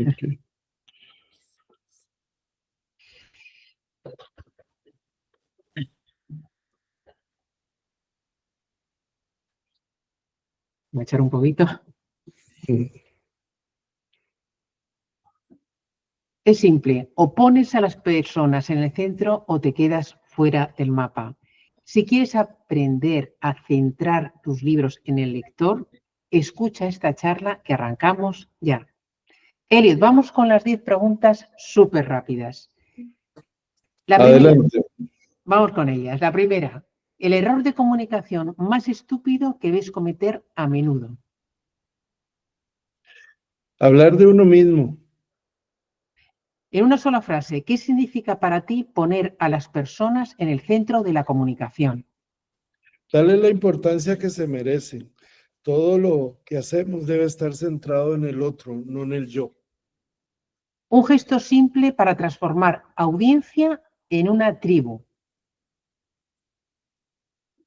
Ok. Voy a echar un poquito. Es simple, o pones a las personas en el centro o te quedas fuera del mapa. Si quieres aprender a centrar tus libros en el lector, escucha esta charla que arrancamos ya. Elliot, vamos con las 10 preguntas súper rápidas. La primera, Adelante. vamos con ellas. La primera, el error de comunicación más estúpido que ves cometer a menudo. Hablar de uno mismo. En una sola frase, ¿qué significa para ti poner a las personas en el centro de la comunicación? Darle la importancia que se merecen. Todo lo que hacemos debe estar centrado en el otro, no en el yo. Un gesto simple para transformar audiencia en una tribu.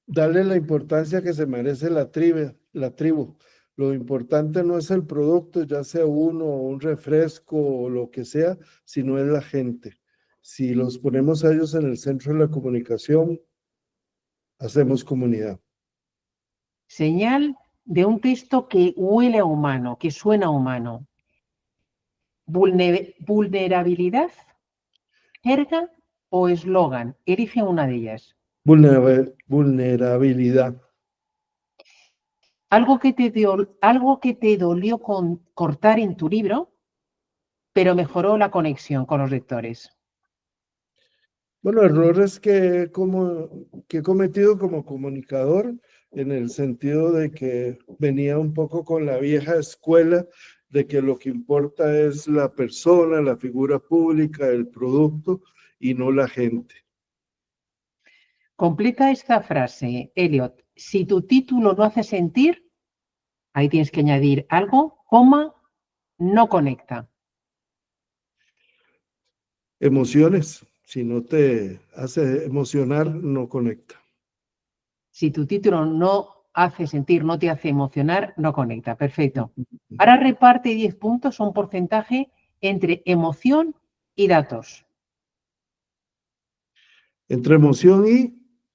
Darle la importancia que se merece la tribu. Lo importante no es el producto, ya sea uno o un refresco o lo que sea, sino es la gente. Si los ponemos a ellos en el centro de la comunicación, hacemos comunidad. Señal de un texto que huele a humano, que suena humano. Vulnerabilidad, jerga o eslogan. Elige una de ellas. Vulnerabilidad. Algo que te dolió cortar en tu libro, pero mejoró la conexión con los lectores. Bueno, errores que he cometido como comunicador, en el sentido de que venía un poco con la vieja escuela de que lo que importa es la persona, la figura pública, el producto y no la gente. Completa esta frase, Elliot. Si tu título no hace sentir, ahí tienes que añadir algo, coma, no conecta. Emociones, si no te hace emocionar, no conecta. Si tu título no hace sentir, no te hace emocionar, no conecta. Perfecto. Ahora reparte 10 puntos, un porcentaje entre emoción y datos. Entre emoción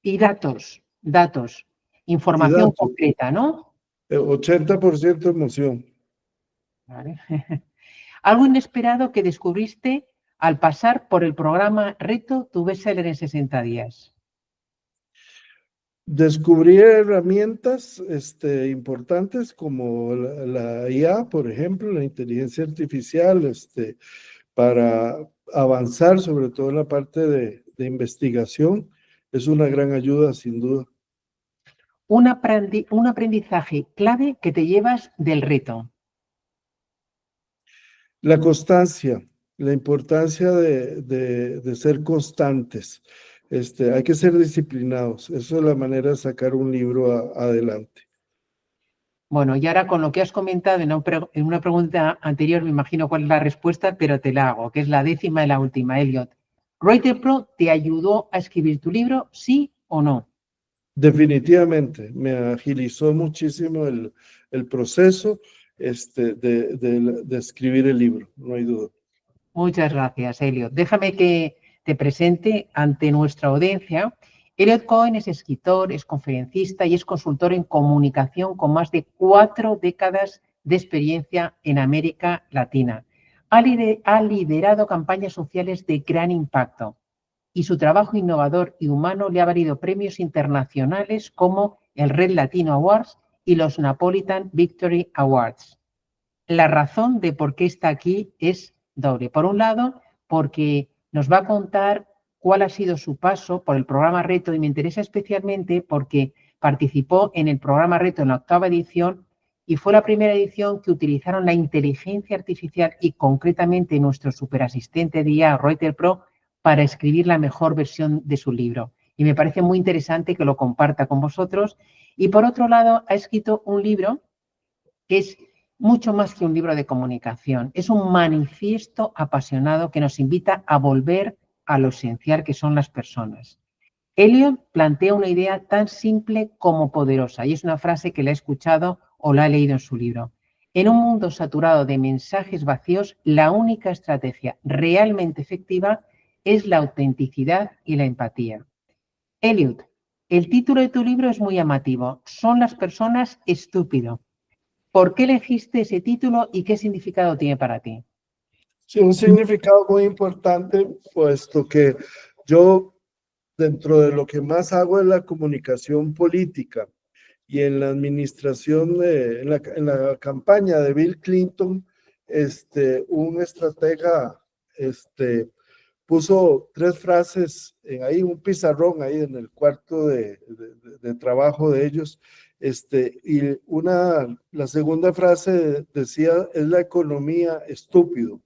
Y datos. Información datos, concreta, ¿no? 80% emoción. Vale. Algo inesperado que descubriste al pasar por el programa Reto tu bestseller en 60 días. Descubrí herramientas importantes como la IA, por ejemplo, la inteligencia artificial, para avanzar, sobre todo en la parte de investigación. Es una gran ayuda, sin duda. Un aprendizaje clave que te llevas del reto. La constancia, la importancia de ser constantes. Hay que ser disciplinados. Esa es la manera de sacar un libro adelante. Bueno, y ahora con lo que has comentado en una pregunta anterior, me imagino cuál es la respuesta, pero te la hago, que es la 10ª y la última, Elliot. ¿Writer Pro te ayudó a escribir tu libro, sí o no? Definitivamente, me agilizó muchísimo el proceso de escribir el libro, no hay duda. Muchas gracias, Elliot. Déjame que te presente ante nuestra audiencia. Elliot Cohen es escritor, es conferencista y es consultor en comunicación con más de 4 décadas de experiencia en América Latina. Ha liderado campañas sociales de gran impacto y su trabajo innovador y humano le ha valido premios internacionales como el Red Latino Awards y los Napolitan Victory Awards. La razón de por qué está aquí es doble. Por un lado, porque nos va a contar cuál ha sido su paso por el programa Reto y me interesa especialmente porque participó en el programa Reto en la 8ª edición y fue la primera edición que utilizaron la inteligencia artificial y concretamente nuestro superasistente de IA, Writer Pro, para escribir la mejor versión de su libro. Y me parece muy interesante que lo comparta con vosotros. Y por otro lado, ha escrito un libro que es mucho más que un libro de comunicación, es un manifiesto apasionado que nos invita a volver a lo esencial que son las personas. Elliot plantea una idea tan simple como poderosa y es una frase que la he escuchado o la he leído en su libro. En un mundo saturado de mensajes vacíos, la única estrategia realmente efectiva es la autenticidad y la empatía. Eliot, el título de tu libro es muy llamativo. Son las personas estúpido. ¿Por qué elegiste ese título y qué significado tiene para ti? Sí, un significado muy importante, puesto que yo, dentro de lo que más hago en la comunicación política y en la administración, en la campaña de Bill Clinton, un estratega, puso 3 frases en ahí, un pizarrón ahí en el cuarto de trabajo de ellos, y la segunda frase decía, es la economía estúpido,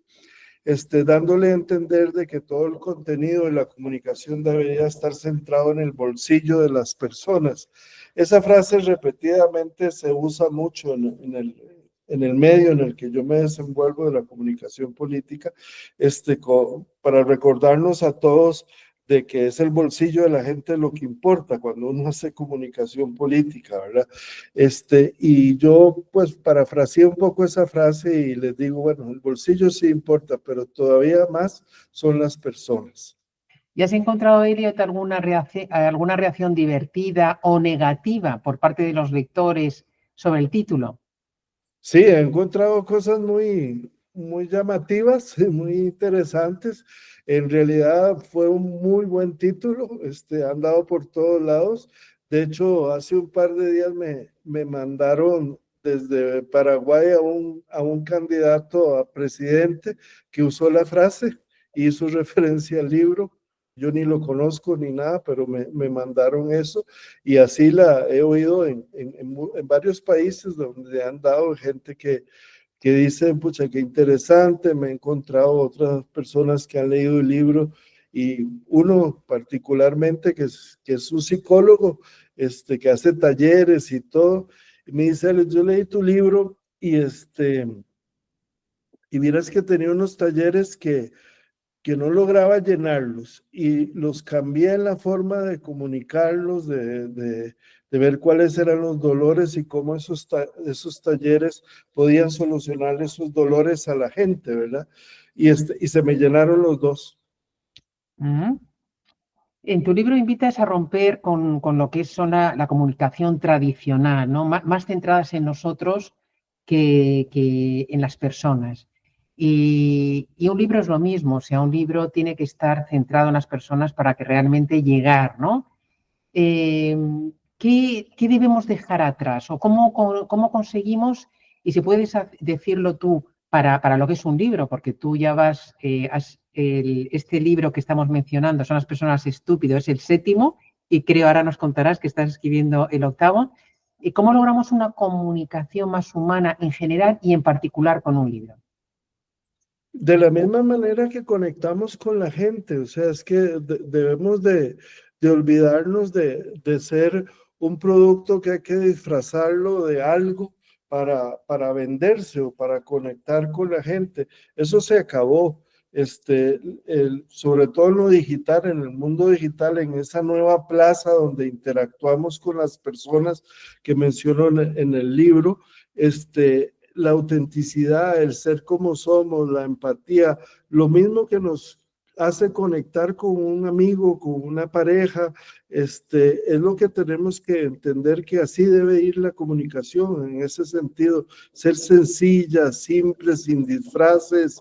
dándole a entender de que todo el contenido de la comunicación debería estar centrado en el bolsillo de las personas. Esa frase repetidamente se usa mucho en el medio en el que yo me desenvuelvo de la comunicación política, para recordarnos a todos de que es el bolsillo de la gente lo que importa cuando uno hace comunicación política, ¿verdad? Y yo pues parafraseé un poco esa frase y les digo, bueno, el bolsillo sí importa, pero todavía más son las personas. ¿Y has encontrado, Eliot, alguna reacción divertida o negativa por parte de los lectores sobre el título? Sí, he encontrado cosas muy llamativas, muy interesantes. En realidad fue un muy buen título, han dado por todos lados. De hecho, hace un par de días me mandaron desde Paraguay a un candidato a presidente que usó la frase, hizo referencia al libro. Yo ni lo conozco ni nada, pero me mandaron eso y así la he oído en varios países donde han dado gente que dice, pucha, qué interesante, me he encontrado otras personas que han leído el libro y uno particularmente que es un psicólogo, que hace talleres y todo, y me dice, "Alex, yo leí tu libro y miras que tenía unos talleres que no lograba llenarlos y los cambié en la forma de comunicarlos, de ver cuáles eran los dolores y cómo esos talleres podían solucionar esos dolores a la gente, ¿verdad? Y se me llenaron los dos. En tu libro invitas a romper con lo que es la comunicación tradicional, ¿no? Más centradas en nosotros que en las personas. Y un libro es lo mismo, o sea, un libro tiene que estar centrado en las personas para que realmente llegar, ¿no? Eh, ¿qué debemos dejar atrás? ¿O cómo conseguimos, y si puedes decirlo tú, para lo que es un libro, porque tú ya vas, este libro que estamos mencionando, Son las personas estúpidas, es el 7º, y creo ahora nos contarás que estás escribiendo el 8º. ¿Y cómo logramos una comunicación más humana en general y en particular con un libro? De la misma manera que conectamos con la gente, o sea, es que debemos de olvidarnos de ser un producto que hay que disfrazarlo de algo para venderse o para conectar con la gente. Eso se acabó, sobre todo en lo digital, en el mundo digital, en esa nueva plaza donde interactuamos con las personas que menciono en el libro, la autenticidad, el ser como somos, la empatía, lo mismo que nos hace conectar con un amigo, con una pareja, es lo que tenemos que entender que así debe ir la comunicación en ese sentido, ser sencilla, simple, sin disfraces,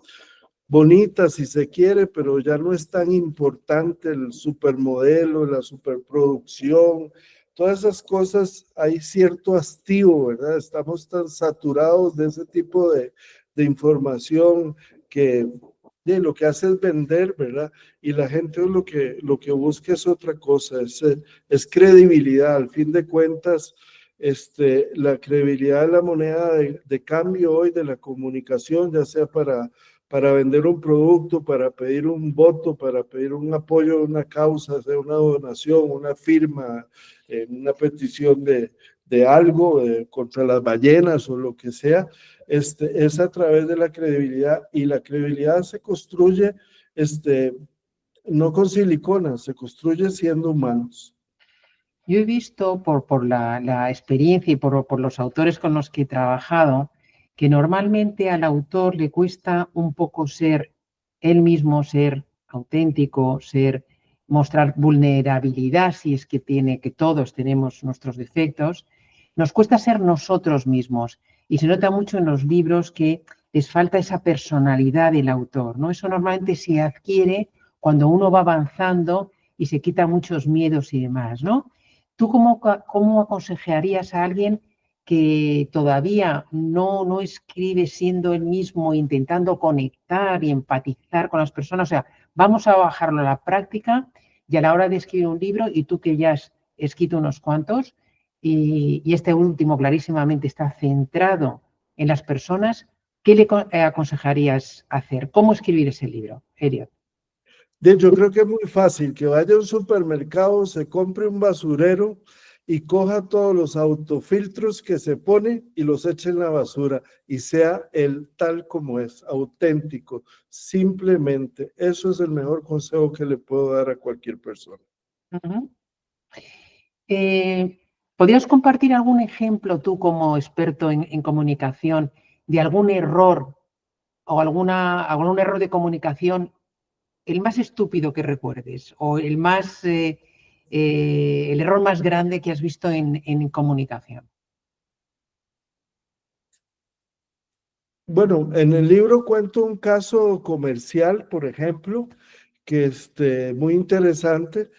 bonita si se quiere, pero ya no es tan importante el supermodelo, la superproducción, todas esas cosas, hay cierto hastío, ¿verdad? Estamos tan saturados de ese tipo de información que lo que hace es vender, ¿verdad? Y la gente lo que busca es otra cosa, es credibilidad. Al fin de cuentas, la credibilidad es la moneda de cambio hoy de la comunicación, ya sea para vender un producto, para pedir un voto, para pedir un apoyo a una causa, sea una donación, una firma, una petición de algo contra las ballenas o lo que sea, es a través de la credibilidad y la credibilidad se construye no con silicona, se construye siendo humanos. Yo he visto por la experiencia y por los autores con los que he trabajado que normalmente al autor le cuesta un poco ser él mismo, ser auténtico, mostrar vulnerabilidad, si es que tiene, que todos tenemos nuestros defectos, nos cuesta ser nosotros mismos. Y se nota mucho en los libros que les falta esa personalidad del autor, ¿no? Eso normalmente se adquiere cuando uno va avanzando y se quita muchos miedos y demás, ¿no? ¿Tú cómo aconsejarías a alguien que todavía no escribe siendo él mismo, intentando conectar y empatizar con las personas? O sea, vamos a bajarlo a la práctica y a la hora de escribir un libro, y tú que ya has escrito unos cuantos, y este último clarísimamente está centrado en las personas, ¿qué le aconsejarías hacer? ¿Cómo escribir ese libro, Elliot? De hecho, creo que es muy fácil que vaya a un supermercado, se compre un basurero y coja todos los autofiltros que se pone y los eche en la basura y sea el tal como es, auténtico, simplemente. Eso es el mejor consejo que le puedo dar a cualquier persona. Uh-huh. ¿Podrías compartir algún ejemplo tú como experto en comunicación de algún error o algún error de comunicación, el más estúpido que recuerdes o el error más grande que has visto en comunicación? Bueno, en el libro cuento un caso comercial, por ejemplo, que muy interesante,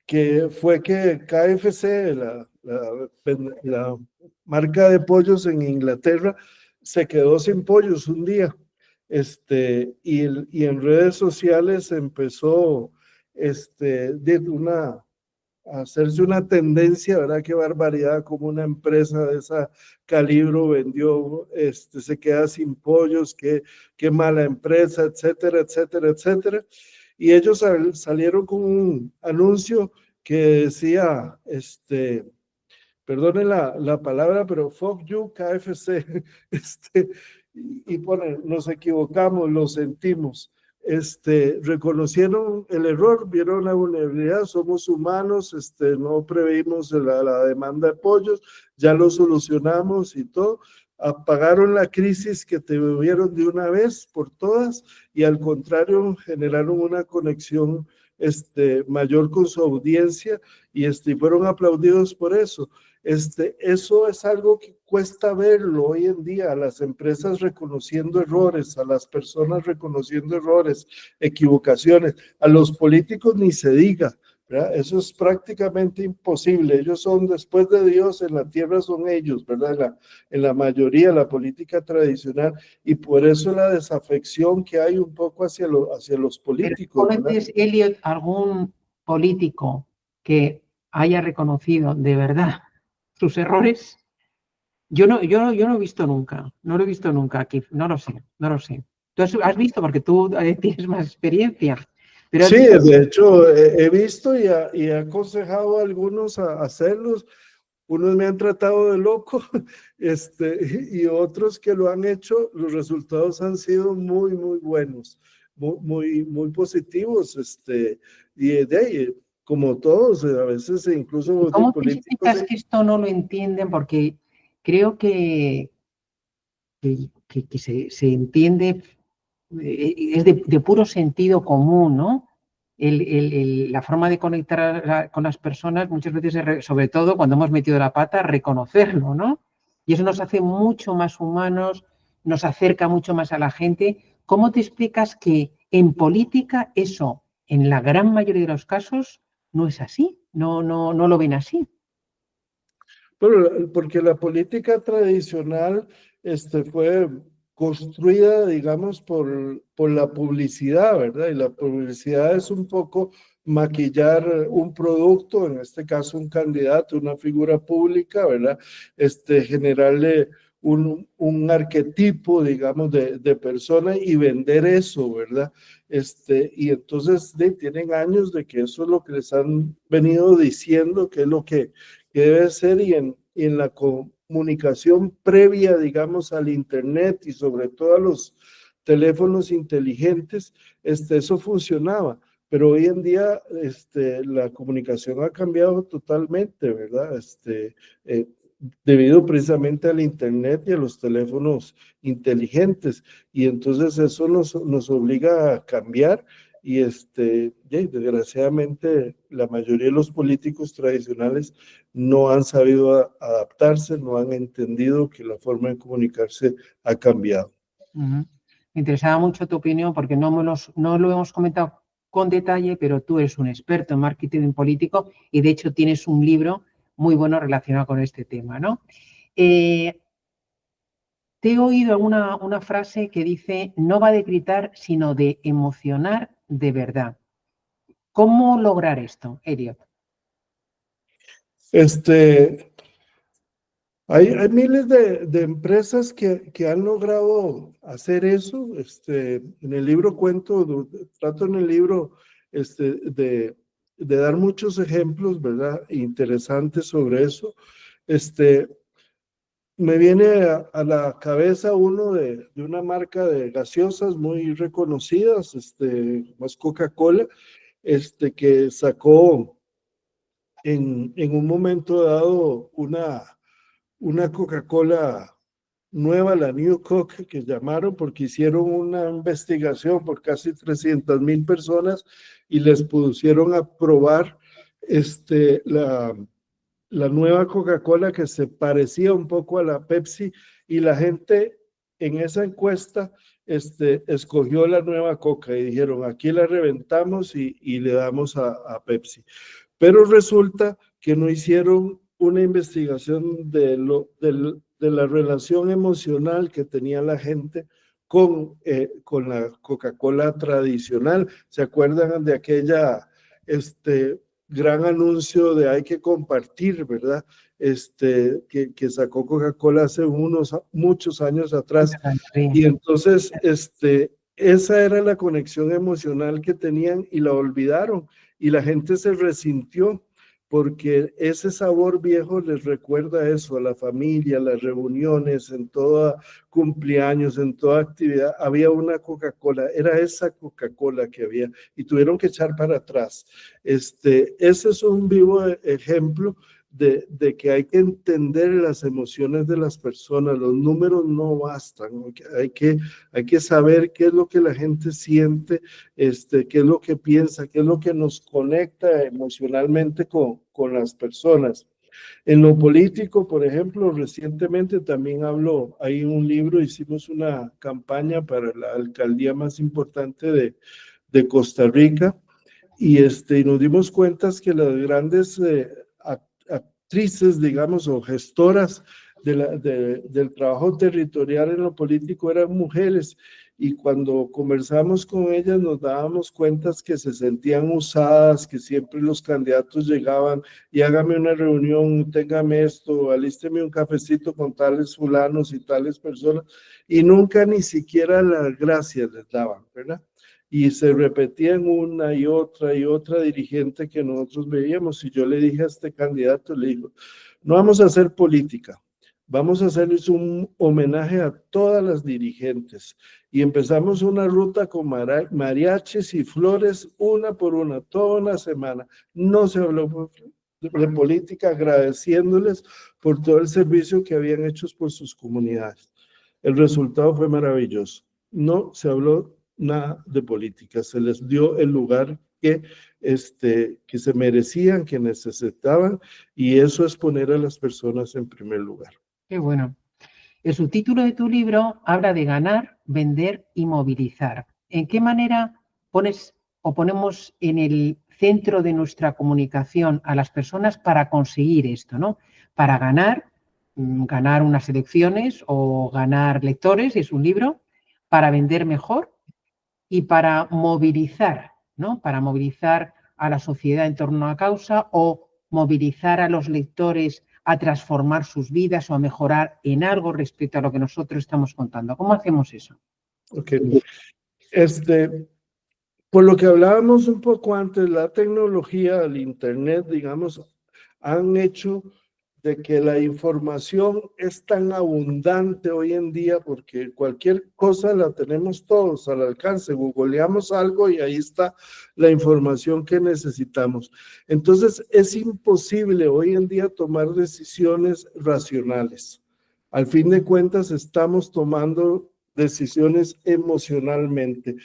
que fue que KFC, la marca de pollos en Inglaterra, se quedó sin pollos un día. Y en redes sociales empezó a hacerse una tendencia, ¿verdad? Qué barbaridad, como una empresa de esa calibre vendió, se queda sin pollos, qué mala empresa, etcétera, etcétera, etcétera. Y ellos salieron con un anuncio que decía, perdone la palabra, pero fuck you KFC, y pone, nos equivocamos, lo sentimos. Reconocieron el error, vieron la vulnerabilidad, somos humanos, no previmos la demanda de pollos, ya lo solucionamos y todo, apagaron la crisis que tuvieron de una vez por todas y al contrario generaron una conexión mayor con su audiencia y fueron aplaudidos por eso. Eso es algo que cuesta verlo hoy en día, a las empresas reconociendo errores, a las personas reconociendo errores, equivocaciones, a los políticos ni se diga, ¿verdad? Eso es prácticamente imposible. Ellos son, después de Dios, en la tierra son ellos, ¿verdad? En la mayoría, la política tradicional, y por eso la desafección que hay un poco hacia los políticos, ¿verdad? ¿Conoces, Elliot, algún político que haya reconocido de verdad sus errores? Yo no he visto nunca, no lo he visto nunca aquí, no lo sé. Tú has visto porque tú tienes más experiencia. Pero sí, de hecho, he visto y he aconsejado a algunos a hacerlos. Unos me han tratado de loco, y otros que lo han hecho, los resultados han sido muy, muy buenos, muy positivos, y de ahí, como todos, a veces incluso de ¿cómo te políticos. explicas que esto no lo entienden? Porque creo que se entiende, es de puro sentido común, ¿no? La forma de conectar con las personas muchas veces, sobre todo cuando hemos metido la pata, reconocerlo, ¿no? Y eso nos hace mucho más humanos, nos acerca mucho más a la gente. ¿Cómo te explicas que en política eso, en la gran mayoría de los casos, no es así? No lo ven así. Bueno, porque la política tradicional fue construida, digamos, por la publicidad, ¿verdad? Y la publicidad es un poco maquillar un producto, en este caso un candidato, una figura pública, ¿verdad? Generarle un arquetipo, digamos, de persona y vender eso, ¿verdad? Y entonces tienen años de que eso es lo que les han venido diciendo, que es lo que debe ser, y en la comunicación previa, digamos, al Internet y sobre todo a los teléfonos inteligentes, eso funcionaba. Pero hoy en día la comunicación ha cambiado totalmente, ¿verdad? debido precisamente al Internet y a los teléfonos inteligentes. Y entonces eso nos obliga a cambiar y desgraciadamente la mayoría de los políticos tradicionales no han sabido adaptarse, no han entendido que la forma de comunicarse ha cambiado. Me interesaba mucho tu opinión porque no lo hemos comentado con detalle, pero tú eres un experto en marketing político y de hecho tienes un libro muy bueno relacionado con este tema, ¿no? Te he oído una frase que dice, no va de gritar, sino de emocionar de verdad. ¿Cómo lograr esto, Elliot? Hay miles de empresas que han logrado hacer eso. En el libro trato en el libro de dar muchos ejemplos, ¿verdad? Interesantes sobre eso. Me viene a la cabeza uno de una marca de gaseosas muy reconocidas, más Coca-Cola, que sacó en un momento dado una Coca-Cola nueva, la New Coke, que llamaron porque hicieron una investigación por casi 300,000 personas y les pusieron a probar la nueva Coca-Cola que se parecía un poco a la Pepsi y la gente en esa encuesta escogió la nueva Coca y dijeron, aquí la reventamos y le damos a Pepsi. Pero resulta que no hicieron una investigación de la relación emocional que tenía la gente con la Coca-Cola tradicional. ¿Se acuerdan de aquella gran anuncio de hay que compartir, ¿verdad? Que sacó Coca-Cola hace muchos años atrás. Y entonces, esa era la conexión emocional que tenían y la olvidaron. Y la gente se resintió porque ese sabor viejo les recuerda eso, a la familia, a las reuniones, en todo cumpleaños, en toda actividad. Había una Coca-Cola, era esa Coca-Cola que había y tuvieron que echar para atrás. Ese es un vivo ejemplo de que hay que entender las emociones de las personas, los números no bastan, hay que saber qué es lo que la gente siente, qué es lo que piensa, qué es lo que nos conecta emocionalmente con las personas. En lo político, por ejemplo, recientemente también hay un libro, hicimos una campaña para la alcaldía más importante de Costa Rica y nos dimos cuenta que las grandes actrices, digamos, o gestoras del trabajo territorial en lo político eran mujeres y cuando conversamos con ellas nos dábamos cuenta que se sentían usadas, que siempre los candidatos llegaban y hágame una reunión, téngame esto, alísteme un cafecito con tales fulanos y tales personas y nunca ni siquiera las gracias les daban, ¿verdad? Y se repetían una y otra dirigente que nosotros veíamos. Y yo le dije a este candidato, le digo, no vamos a hacer política, vamos a hacerles un homenaje a todas las dirigentes. Y empezamos una ruta con mariachis y flores, una por una, toda una semana. No se habló de política, agradeciéndoles por todo el servicio que habían hecho por sus comunidades. El resultado fue maravilloso. No se habló nada de política, se les dio el lugar que se merecían, que necesitaban, y eso es poner a las personas en primer lugar. Qué bueno. El subtítulo de tu libro habla de ganar, vender y movilizar. ¿En qué manera ponemos en el centro de nuestra comunicación a las personas para conseguir esto, ¿no? Para ganar unas elecciones o ganar lectores, es un libro, para vender mejor y para movilizar, ¿no? Para movilizar a la sociedad en torno a una causa o movilizar a los lectores a transformar sus vidas o a mejorar en algo respecto a lo que nosotros estamos contando. ¿Cómo hacemos eso? Ok. Por lo que hablábamos un poco antes, la tecnología, el Internet, digamos, han hecho de que la información es tan abundante hoy en día, porque cualquier cosa la tenemos todos al alcance, googleamos algo y ahí está la información que necesitamos. Entonces es imposible hoy en día tomar decisiones racionales. Al fin de cuentas estamos tomando decisiones emocionalmente,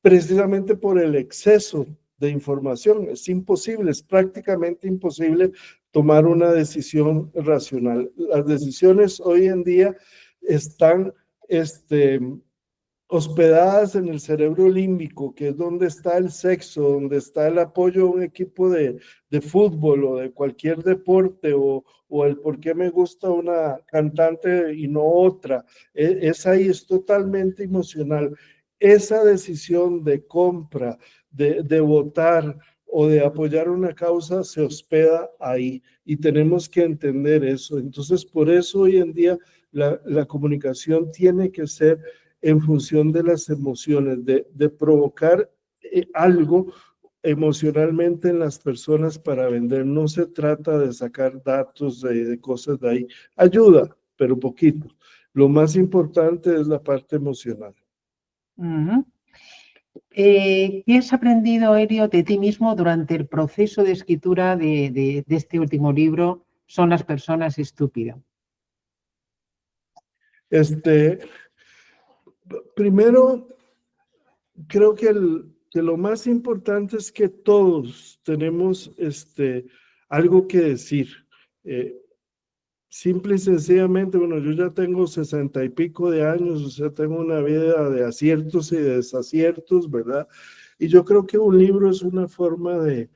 precisamente por el exceso de información. Es imposible, es prácticamente imposible tomar una decisión racional. Las decisiones hoy en día están hospedadas en el cerebro límbico, que es donde está el sexo, donde está el apoyo a un equipo de fútbol o de cualquier deporte, o el por qué me gusta una cantante y no otra. Es ahí, es totalmente emocional. Esa decisión de compra, de votar o de apoyar una causa se hospeda ahí y tenemos que entender eso. Entonces, por eso hoy en día la comunicación tiene que ser en función de las emociones, de provocar algo emocionalmente en las personas para vender. No se trata de sacar datos de cosas de ahí. Ayuda, pero poquito. Lo más importante es la parte emocional. ¿Qué has aprendido, Elio, de ti mismo durante el proceso de escritura de este último libro, Son las personas estúpidas? Primero, creo que lo más importante es que todos tenemos algo que decir. Simple y sencillamente, bueno, yo ya tengo 60 y pico de años, o sea, tengo una vida de aciertos y de desaciertos, ¿verdad? Y yo creo que un libro es una forma de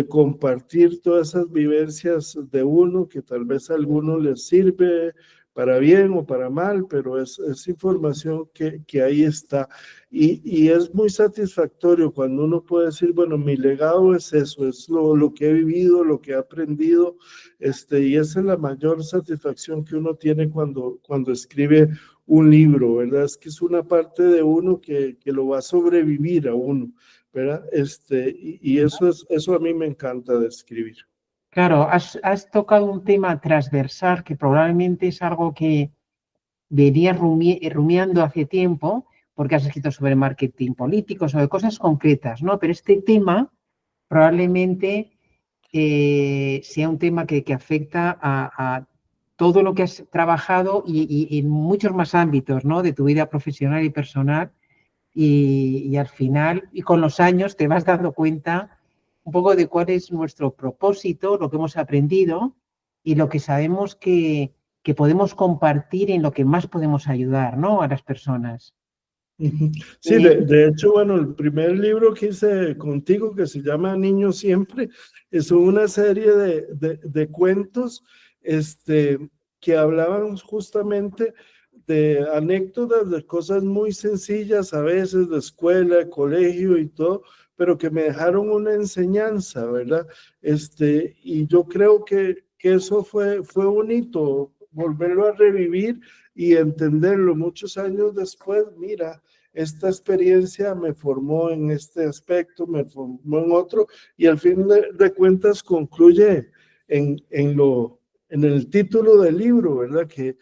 compartir todas esas vivencias de uno, que tal vez a algunos les sirve para bien o para mal, pero es información que ahí está. Y es muy satisfactorio cuando uno puede decir, bueno, mi legado es eso, es lo que he vivido, lo que he aprendido, y esa es la mayor satisfacción que uno tiene cuando escribe un libro, ¿verdad? Es que es una parte de uno que lo va a sobrevivir a uno, ¿verdad? Y eso a mí me encanta de escribir. Claro, has tocado un tema transversal que probablemente es algo que venías rumiando hace tiempo, porque has escrito sobre marketing político, sobre cosas concretas, ¿no? Pero este tema probablemente sea un tema que afecta a todo lo que has trabajado y en muchos más ámbitos, ¿no? De tu vida profesional y personal. Y al final, y con los años, te vas dando cuenta un poco de cuál es nuestro propósito, lo que hemos aprendido y lo que sabemos que podemos compartir, en lo que más podemos ayudar, ¿no? A las personas. Sí, de hecho, bueno, el primer libro que hice contigo, que se llama Niño Siempre, es una serie de cuentos que hablaban justamente de anécdotas, de cosas muy sencillas, a veces de escuela, colegio y todo, pero que me dejaron una enseñanza, ¿verdad? Y yo creo que eso fue bonito, volverlo a revivir y entenderlo muchos años después. Mira, esta experiencia me formó en este aspecto, me formó en otro, y al fin de cuentas concluye en el título del libro, ¿verdad? Que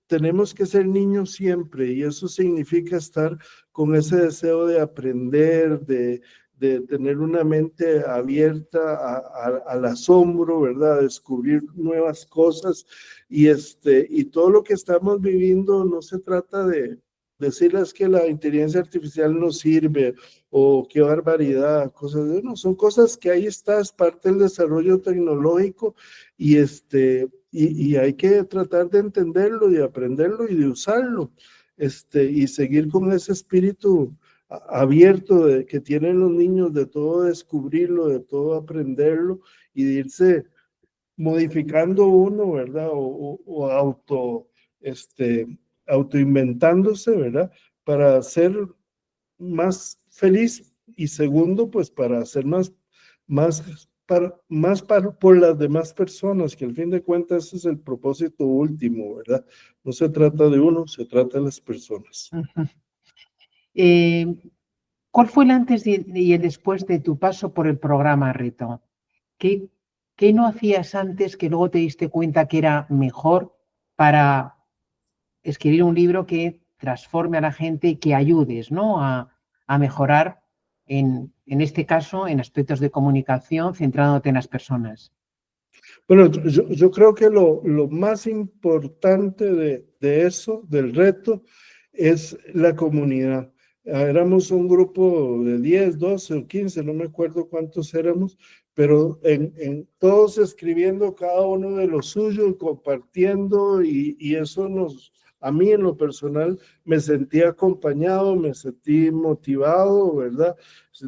tenemos que ser niños siempre, y eso significa estar con ese deseo de aprender, de tener una mente abierta al asombro, ¿verdad? Descubrir nuevas cosas, y todo lo que estamos viviendo no se trata de decirles que la inteligencia artificial no sirve o qué barbaridad, cosas de no, son cosas que ahí está, es parte del desarrollo tecnológico, y hay que tratar de entenderlo, de aprenderlo y de usarlo, y seguir con ese espíritu abierto que tienen los niños, de todo descubrirlo, de todo aprenderlo y de irse modificando uno, ¿verdad? O autoinventándose, ¿verdad? Para ser más feliz, y segundo, pues para ser por las demás personas, que al fin de cuentas ese es el propósito último, ¿verdad? No se trata de uno, se trata de las personas. ¿Cuál fue el antes y el después de tu paso por el programa Reto? ¿Qué ¿Qué no hacías antes que luego te diste cuenta que era mejor para escribir un libro que transforme a la gente y que ayudes, ¿no? a mejorar, en este caso, en aspectos de comunicación, centrándote en las personas? Bueno, yo creo que lo más importante de eso, del reto, es la comunidad. Éramos un grupo de 10, 12 o 15, no me acuerdo cuántos éramos, pero todos escribiendo cada uno de lo suyo y compartiendo, y eso a mí en lo personal me sentí acompañado, me sentí motivado, ¿verdad?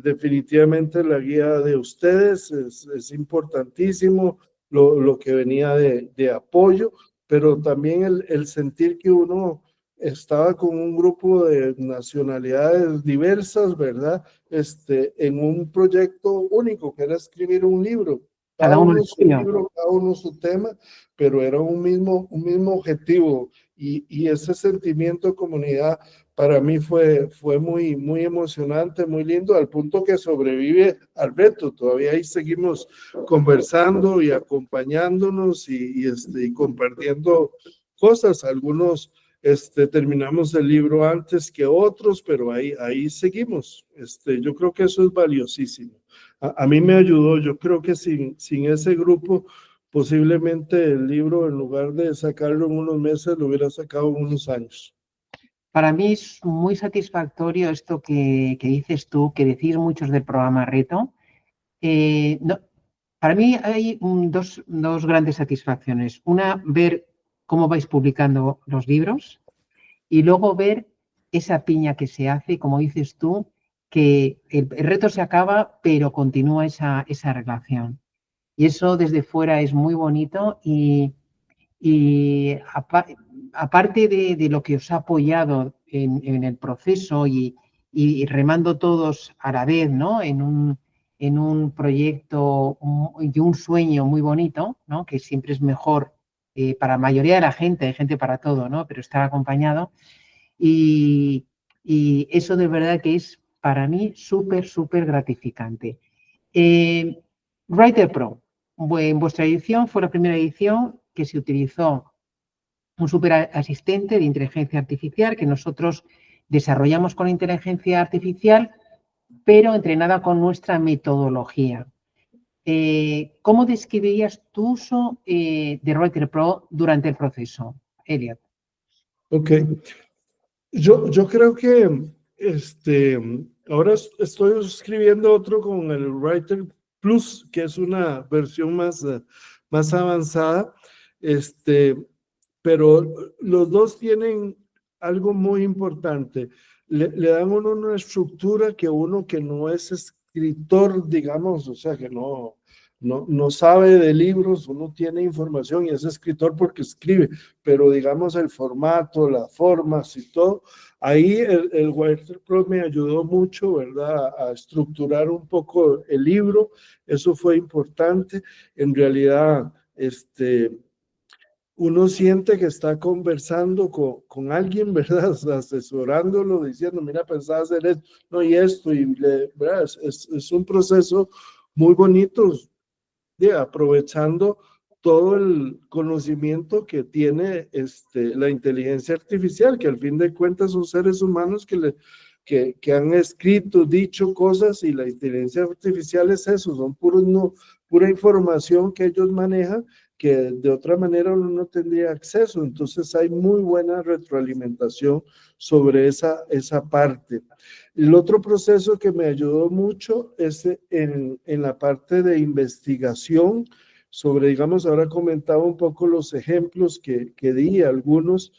Definitivamente la guía de ustedes es importantísimo, lo que venía de apoyo, pero también el sentir que uno estaba con un grupo de nacionalidades diversas, ¿verdad? En un proyecto único, que era escribir un libro. Cada Cada uno el uno su suyo. libro, cada uno su tema, pero era un mismo objetivo. Y ese sentimiento de comunidad para mí fue muy emocionante, muy lindo, al punto que sobrevive al reto. Todavía ahí seguimos conversando y acompañándonos y compartiendo cosas. Algunos terminamos el libro antes que otros, pero ahí seguimos. Yo creo que eso es valiosísimo. A mí me ayudó, yo creo que sin ese grupo, posiblemente el libro, en lugar de sacarlo en unos meses, lo hubiera sacado en unos años. Para mí es muy satisfactorio esto que dices tú, que decís muchos del programa Reto. No, para mí hay dos grandes satisfacciones. Una, ver cómo vais publicando los libros, y luego ver esa piña que se hace, como dices tú, que el reto se acaba, pero continúa esa relación. Y eso desde fuera es muy bonito, y aparte de lo que os ha apoyado en el proceso, y remando todos a la vez, ¿no? En un proyecto y un sueño muy bonito, ¿no? Que siempre es mejor para la mayoría de la gente, hay gente para todo, ¿no? Pero estar acompañado. Y, y eso de verdad que es para mí súper gratificante. Writer Pro, en vuestra edición fue la primera edición que se utilizó un super asistente de inteligencia artificial que nosotros desarrollamos con inteligencia artificial, pero entrenada con nuestra metodología. ¿Cómo describirías tu uso de Writer Pro durante el proceso, Elliot? Ok, yo creo que ahora estoy escribiendo otro con el Writer Plus, que es una versión más avanzada, este, pero los dos tienen algo muy importante. Le dan a uno una estructura que uno que no es escritor, digamos, o sea, que no sabe de libros, uno tiene información y es escritor porque escribe, pero digamos el formato, las formas y todo, ahí el Writer Pro me ayudó mucho, ¿verdad? A estructurar un poco el libro, eso fue importante. En realidad, uno siente que está conversando con alguien, ¿verdad? Asesorándolo, diciendo, mira, pensaba hacer esto, no, y esto, ¿verdad? Es un proceso muy bonito, aprovechando todo el conocimiento que tiene la inteligencia artificial, que al fin de cuentas son seres humanos que han escrito, dicho cosas, y la inteligencia artificial es eso, son pura información que ellos manejan, que de otra manera uno no tendría acceso. Entonces hay muy buena retroalimentación sobre esa parte. El otro proceso que me ayudó mucho es en la parte de investigación sobre, digamos, ahora comentaba un poco los ejemplos que di, algunos,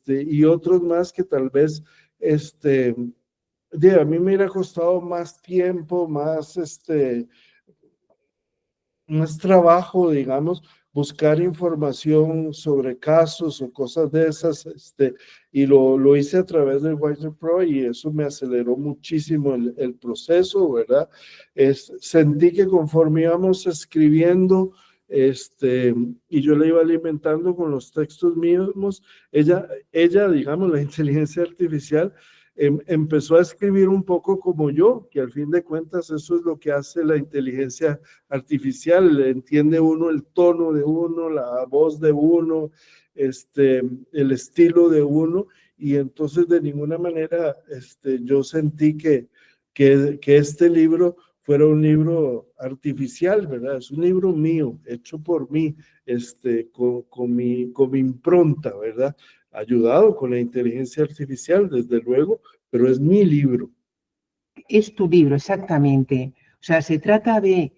y otros más que tal vez, a mí me hubiera costado más tiempo, más trabajo, digamos, buscar información sobre casos o cosas de esas, y lo hice a través del Writer Pro, y eso me aceleró muchísimo el proceso, ¿verdad? Sentí que conforme íbamos escribiendo, y yo le iba alimentando con los textos mismos, ella, digamos, la inteligencia artificial, empezó a escribir un poco como yo, que al fin de cuentas eso es lo que hace la inteligencia artificial, entiende uno el tono de uno, la voz de uno, el estilo de uno, y entonces de ninguna manera yo sentí que este libro fuera un libro artificial, ¿verdad? Es un libro mío, hecho por mí, con mi impronta, ¿verdad? Ayudado con la inteligencia artificial, desde luego, pero es mi libro. Es tu libro, exactamente. O sea, se trata de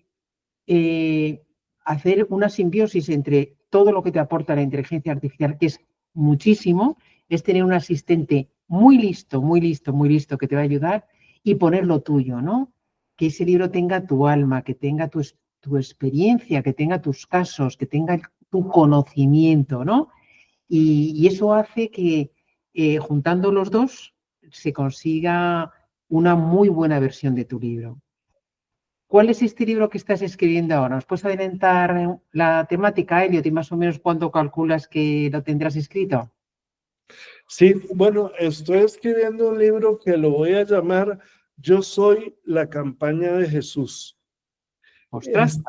hacer una simbiosis entre todo lo que te aporta la inteligencia artificial, que es muchísimo, es tener un asistente muy listo, muy listo, muy listo que te va a ayudar y poner lo tuyo, ¿no? Que ese libro tenga tu alma, que tenga tu experiencia, que tenga tus casos, que tenga tu conocimiento, ¿no? Y eso hace que juntando los dos se consiga una muy buena versión de tu libro. ¿Cuál es este libro que estás escribiendo ahora? ¿Nos puedes adelantar la temática, Elliot, y más o menos cuándo calculas que lo tendrás escrito? Sí, bueno, estoy escribiendo un libro que lo voy a llamar Yo soy la campaña de Jesús. Ostras,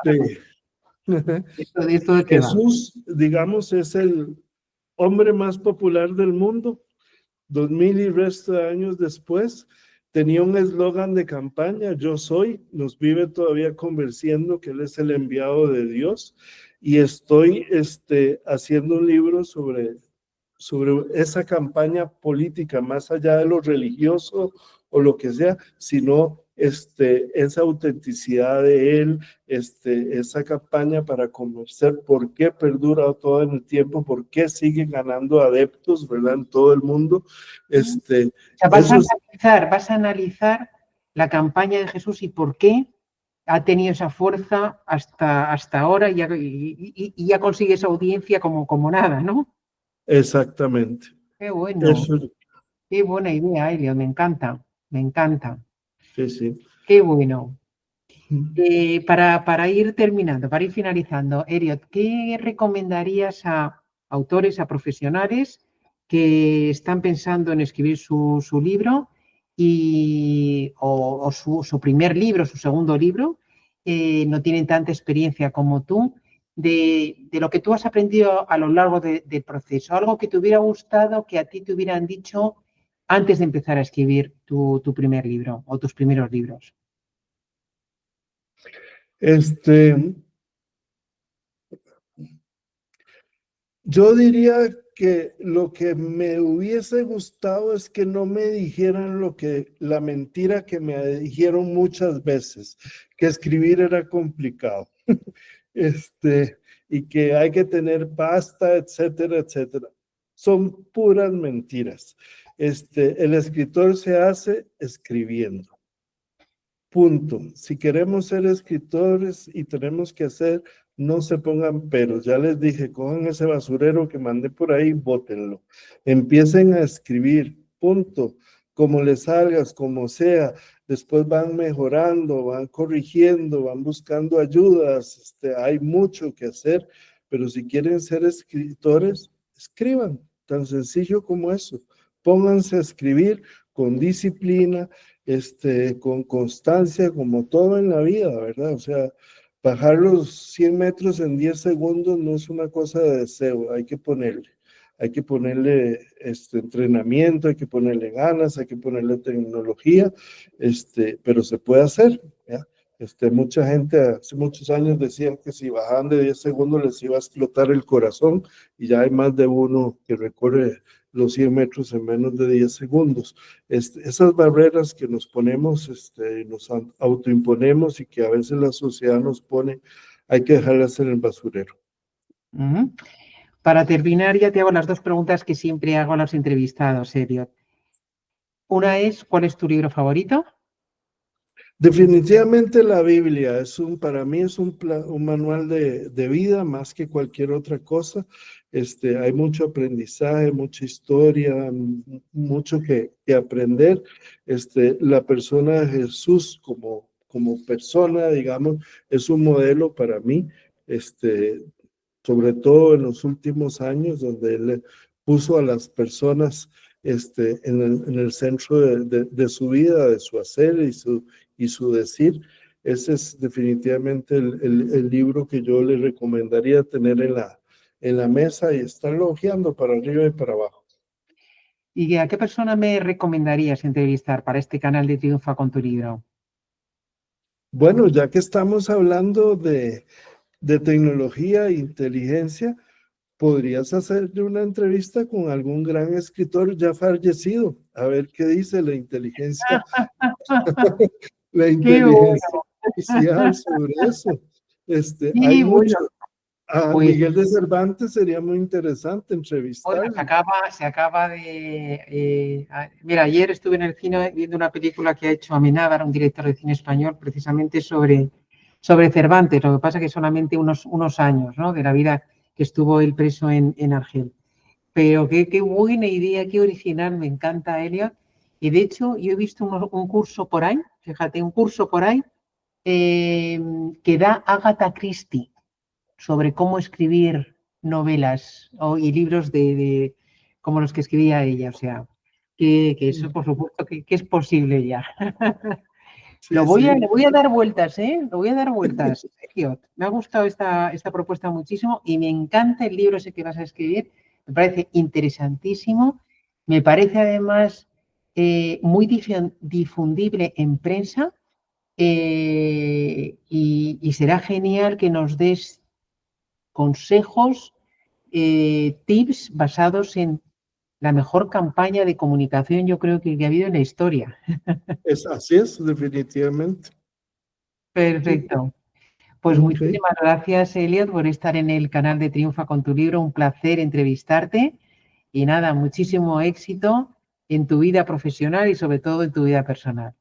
¿esto de qué va? Jesús, digamos, es el hombre más popular del mundo. 2000 y resto de años después, tenía un eslogan de campaña, yo soy, nos vive todavía convenciendo que Él es el enviado de Dios, y estoy haciendo un libro sobre esa campaña política, más allá de lo religioso o lo que sea, sino esa autenticidad de él, esa campaña para convencer por qué perdura todo en el tiempo, por qué sigue ganando adeptos, ¿verdad? En todo el mundo. O sea, Eso es vas a analizar la campaña de Jesús y por qué ha tenido esa fuerza hasta ahora y ya consigue esa audiencia como nada, ¿no? exactamente. Qué bueno, Eso, qué buena idea, Elio, me encanta, me encanta. sí, sí. Qué bueno. Para ir terminando, para ir finalizando, Elliot, ¿qué recomendarías a autores, a profesionales que están pensando en escribir su libro o su primer libro, su segundo libro, no tienen tanta experiencia como tú, de lo que tú has aprendido a lo largo del proceso? Algo que te hubiera gustado que a ti te hubieran dicho antes de empezar a escribir tu primer libro o tus primeros libros. Este, Yo diría que lo que me hubiese gustado es que no me dijeran la mentira que me dijeron muchas veces, que escribir era complicado, y que hay que tener pasta, etcétera, etcétera. Son puras mentiras. El escritor se hace escribiendo. Punto. Si queremos ser escritores y tenemos que hacer, no se pongan peros. Ya les dije, cojan ese basurero que mandé por ahí, bótenlo. Empiecen a escribir, punto. Como les salgas, como sea. Después van mejorando, van corrigiendo, van buscando ayudas. Hay mucho que hacer, pero si quieren ser escritores, escriban. Tan sencillo como eso. Pónganse a escribir con disciplina, con constancia, como todo en la vida, ¿verdad? O sea, bajar los 100 metros en 10 segundos no es una cosa de deseo, hay que ponerle entrenamiento, hay que ponerle ganas, hay que ponerle tecnología, pero se puede hacer, ¿ya? Mucha gente hace muchos años decían que si bajaban de 10 segundos les iba a explotar el corazón, y ya hay más de uno que recorre los 100 metros en menos de 10 segundos. Esas barreras que nos ponemos, nos autoimponemos y que a veces la sociedad nos pone, hay que dejarlas en el basurero. Para terminar, ya te hago las dos preguntas que siempre hago a los entrevistados, Elliot. Una es, ¿cuál es tu libro favorito? Definitivamente la Biblia para mí es un manual de vida más que cualquier otra cosa. Hay mucho aprendizaje, mucha historia, mucho que aprender. La persona de Jesús como persona, digamos, es un modelo para mí, sobre todo en los últimos años, donde él puso a las personas en el centro de su vida, de su hacer y su decir. Ese es definitivamente el libro que yo le recomendaría tener en la mesa y estarlo hojeando para arriba y para abajo. ¿Y a qué persona me recomendarías entrevistar para este canal de Triunfa con tu libro? Bueno, ya que estamos hablando de tecnología e inteligencia, podrías hacerle una entrevista con algún gran escritor ya fallecido, a ver qué dice la inteligencia, la ¡Qué inteligencia bueno! artificial sobre eso. Hay Sí, mucho. bueno, A pues Miguel de Cervantes sería muy interesante bueno, entrevistarlo. se acaba de... mira, ayer estuve en el cine viendo una película que ha hecho Amenábar, un director de cine español, precisamente sobre Cervantes. Lo que pasa es que solamente unos años, ¿no?, de la vida que estuvo él preso en Argel. Pero qué buena idea, qué original, me encanta, Elliot. Y de hecho, yo he visto un curso por ahí, fíjate, un curso por ahí que da Agatha Christie sobre cómo escribir novelas y libros como los que escribía ella. O sea, que eso por supuesto que es posible ya. Sí, Le sí. voy a dar vueltas, ¿eh? Lo voy a dar vueltas, Elliot. Me ha gustado esta propuesta muchísimo y me encanta el libro ese que vas a escribir. Me parece interesantísimo. Me parece además muy difundible en prensa y será genial que nos des consejos, tips basados en la mejor campaña de comunicación, yo creo que ha habido en la historia. Así es, definitivamente. Sí. Perfecto. Pues Ok. muchísimas gracias, Elliot, por estar en el canal de Triunfa con tu libro. Un placer entrevistarte. Y nada, muchísimo éxito en tu vida profesional y sobre todo en tu vida personal.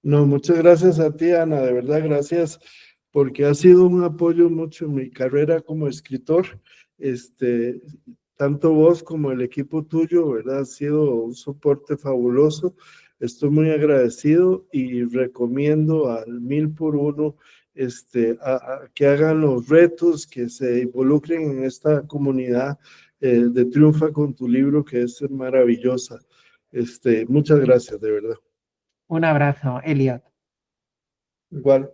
No, muchas gracias a ti, Ana, de verdad, gracias, porque ha sido un apoyo mucho en mi carrera como escritor. Este, Tanto vos como el equipo tuyo, ¿verdad? Ha sido un soporte fabuloso. Estoy muy agradecido y recomiendo al 1000 por 1 a que hagan los retos, que se involucren en esta comunidad de Triunfa con tu libro, que es maravillosa. Muchas gracias, de verdad. Un abrazo, Elliot. Igual.